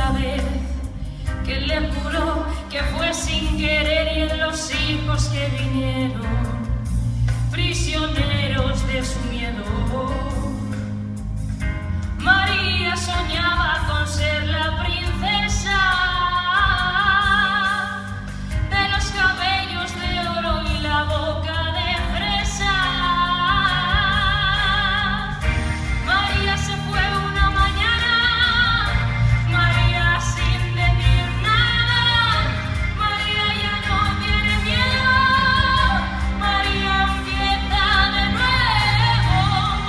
la vez que le juró que fue sin querer, y en los hijos que vinieron, prisioneros de su miedo. María soñaba con ser la princesa de los cabellos de oro y la boca de fresa. María se fue una mañana, María sin decir nada. María ya no tiene miedo, María empieza de nuevo.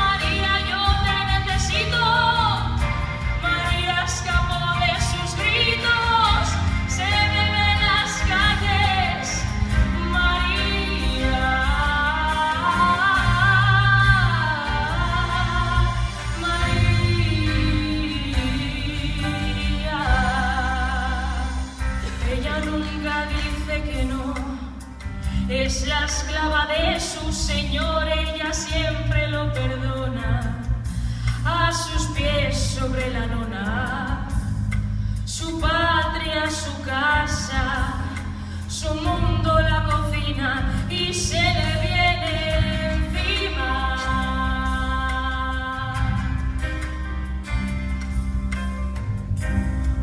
María, yo te necesito. María escapó de sus gritos, se bebe en las calles. María, María. Ella nunca dice que no, es la esclava de su Señor, ella siempre lo perdona. A sus pies sobre la lona, su patria, su casa, su mundo, la cocina, y se le viene encima.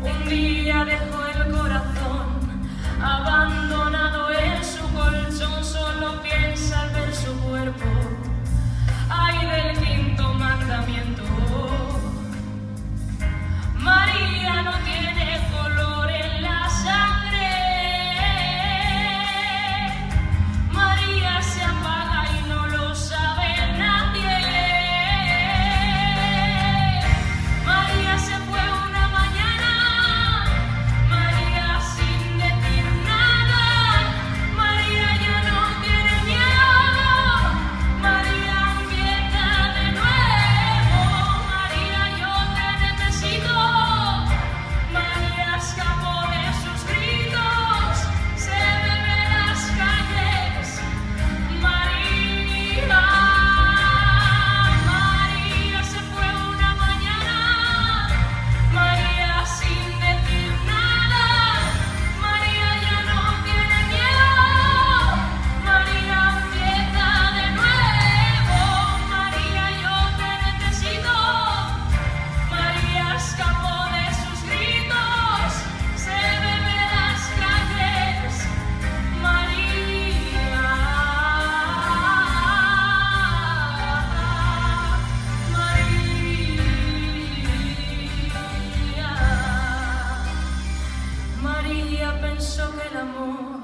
Un día dejó el corazón abandonado en su colchón, solo piensa al ver su cuerpo. Ay, del quinto mandamiento. María no tiene color en la sangre. María se apaga y no lo sabe nadie. María se fue una mañana, María sin decir nada. María ya no tiene miedo, María empieza de nuevo. María, yo te necesito. María escapó de sus gritos, se bebe en las calles. María, María se fue una mañana, María sin decir nada. María ya no tiene miedo, María empieza de nuevo. María, yo te necesito. María escapó de sus gritos, se bebe en las calles. María, María. María pensó que el amor